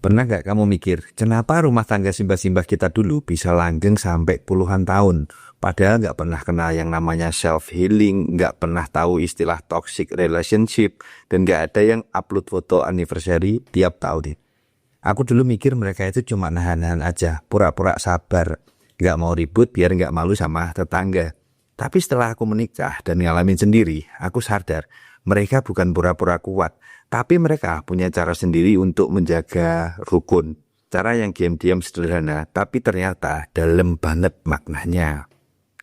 Pernah nggak kamu mikir, kenapa rumah tangga simbah-simbah kita dulu bisa langgeng sampai puluhan tahun? Padahal nggak pernah kenal yang namanya self-healing, nggak pernah tahu istilah toxic relationship, dan nggak ada yang upload foto anniversary tiap tahun. Aku dulu mikir mereka itu cuma nahan-nahan aja, pura-pura sabar, nggak mau ribut biar nggak malu sama tetangga. Tapi setelah aku menikah dan ngalamin sendiri, aku sadar mereka bukan pura-pura kuat, tapi mereka punya cara sendiri untuk menjaga rukun. Cara yang diam-diam sederhana, tapi ternyata dalam banget maknanya.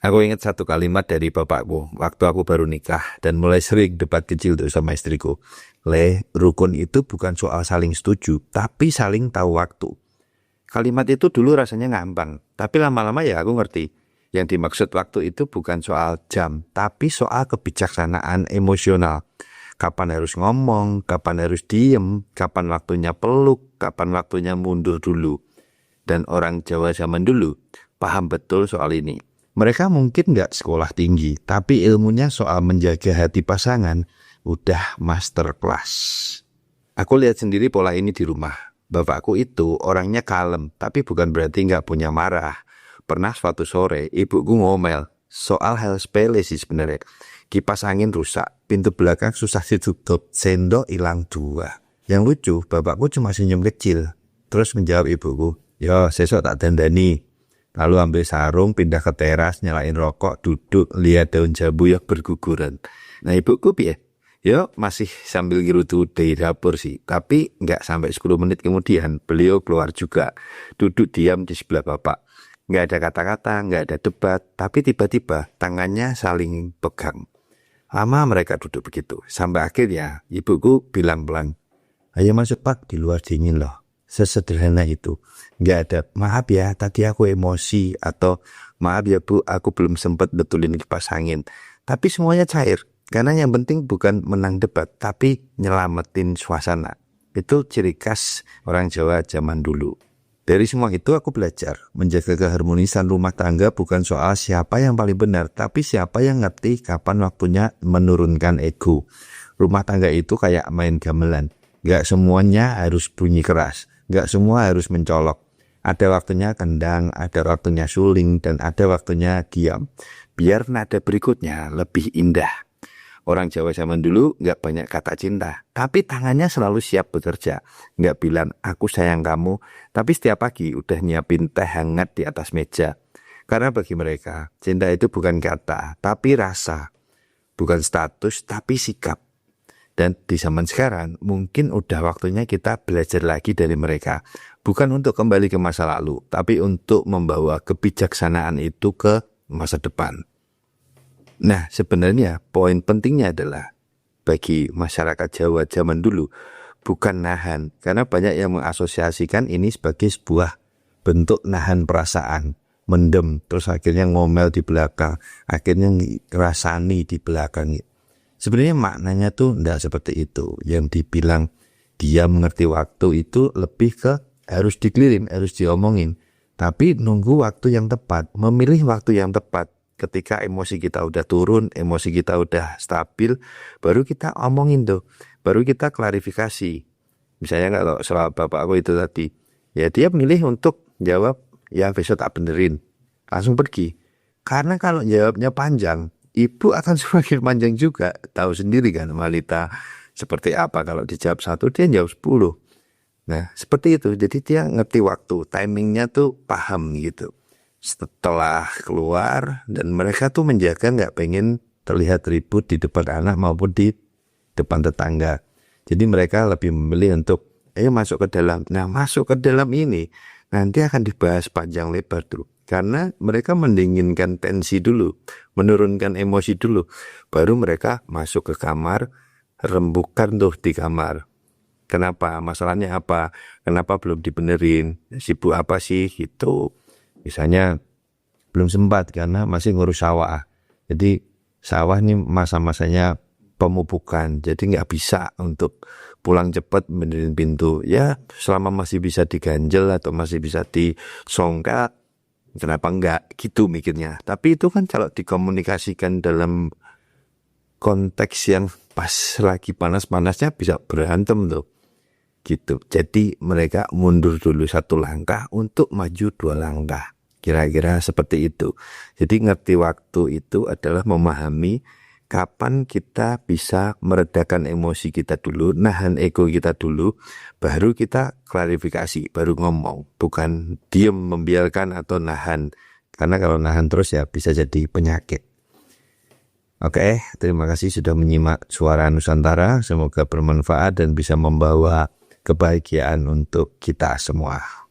Aku ingat satu kalimat dari bapakku waktu aku baru nikah dan mulai sering debat kecil tuh sama istriku. Rukun itu bukan soal saling setuju, tapi saling tahu waktu. Kalimat itu dulu rasanya ngambang, tapi lama-lama ya aku ngerti. Yang dimaksud waktu itu bukan soal jam, tapi soal kebijaksanaan emosional. Kapan harus ngomong, kapan harus diem, kapan waktunya peluk, kapan waktunya mundur dulu. Dan orang Jawa zaman dulu paham betul soal ini. Mereka mungkin gak sekolah tinggi, tapi ilmunya soal menjaga hati pasangan udah master class. Aku lihat sendiri pola ini di rumah. Bapakku itu orangnya kalem, tapi bukan berarti gak punya marah. Pernah suatu sore, ibuku ngomel soal hal sepele sih sebenarnya. Kipas angin rusak, pintu belakang susah ditutup, sendok hilang 2. Yang lucu, bapakku cuma senyum kecil. Terus menjawab ibuku, "Yo, sesok tak dandani." Lalu ambil sarung, pindah ke teras, nyalain rokok, duduk, lihat daun jambu yang berguguran. Nah ibuku piye? Yo, masih sambil ngirutu dari dapur sih. Tapi nggak sampai 10 menit kemudian, beliau keluar juga. Duduk diam di sebelah bapak. Nggak ada kata-kata, nggak ada debat, tapi tiba-tiba tangannya saling pegang. Lama mereka duduk begitu, sampai akhirnya ibuku bilang pelan, "Ayo masuk Pak, di luar dingin loh." Sesederhana itu. Nggak ada, "Maaf ya, tadi aku emosi," atau "Maaf ya Bu, aku belum sempat betulin kipas angin." Tapi semuanya cair, karena yang penting bukan menang debat, tapi nyelamatin suasana. Itu ciri khas orang Jawa zaman dulu. Dari semua itu aku belajar, menjaga keharmonisan rumah tangga bukan soal siapa yang paling benar, tapi siapa yang ngerti kapan waktunya menurunkan ego. Rumah tangga itu kayak main gamelan, gak semuanya harus bunyi keras, gak semua harus mencolok. Ada waktunya kendang, ada waktunya suling, dan ada waktunya diam. Biar nada berikutnya lebih indah. Orang Jawa zaman dulu gak banyak kata cinta, tapi tangannya selalu siap bekerja. Gak bilang, "Aku sayang kamu," tapi setiap pagi udah nyiapin teh hangat di atas meja. Karena bagi mereka, cinta itu bukan kata, tapi rasa. Bukan status, tapi sikap. Dan di zaman sekarang, mungkin udah waktunya kita belajar lagi dari mereka. Bukan untuk kembali ke masa lalu, tapi untuk membawa kebijaksanaan itu ke masa depan. Nah, sebenarnya poin pentingnya adalah bagi masyarakat Jawa zaman dulu bukan nahan, karena banyak yang mengasosiasikan ini sebagai sebuah bentuk nahan perasaan, mendem, terus akhirnya ngomel di belakang, akhirnya ngerasani di belakang. Sebenarnya maknanya tuh enggak seperti itu. Yang dibilang dia mengerti waktu itu lebih ke harus dikelirin, harus diomongin, tapi nunggu waktu yang tepat, memilih waktu yang tepat. Ketika emosi kita udah turun, emosi kita udah stabil, baru kita omongin tuh, baru kita klarifikasi. Misalnya kalau soal bapak aku itu tadi, ya dia milih untuk jawab, "Ya besok tak benerin," langsung pergi. Karena kalau jawabnya panjang, ibu akan semakin panjang juga. Tahu sendiri kan wanita seperti apa, kalau dijawab 1 dia jawab 10. Nah seperti itu, jadi dia ngerti waktu, timingnya tuh paham gitu. Setelah keluar, dan mereka tuh menjaga gak pengen terlihat ribut di depan anak maupun di depan tetangga. Jadi mereka lebih memilih untuk ayo masuk ke dalam. Nah masuk ke dalam ini nanti akan dibahas panjang lebar tuh, karena mereka mendinginkan tensi dulu, menurunkan emosi dulu, baru mereka masuk ke kamar, rembukan tuh di kamar. Kenapa? Masalahnya apa? Kenapa belum dibenerin? Sibuk apa sih gitu. Misalnya belum sempat karena masih ngurus sawah. Jadi sawah ini masa-masanya pemupukan, jadi nggak bisa untuk pulang cepat benerin pintu. Ya selama masih bisa diganjel atau masih bisa disongkat, kenapa enggak gitu mikirnya. Tapi itu kan kalau dikomunikasikan dalam konteks yang pas lagi panas-panasnya bisa berantem tuh. gitu. Jadi mereka mundur dulu 1 langkah untuk maju 2 langkah. Kira-kira seperti itu. Jadi ngerti waktu itu adalah memahami kapan kita bisa meredakan emosi kita dulu, nahan ego kita dulu, baru kita klarifikasi, baru ngomong. Bukan diem membiarkan atau nahan. Karena kalau nahan terus ya bisa jadi penyakit. Oke, terima kasih sudah menyimak Suara Nusantara. Semoga bermanfaat dan bisa membawa kebahagiaan untuk kita semua.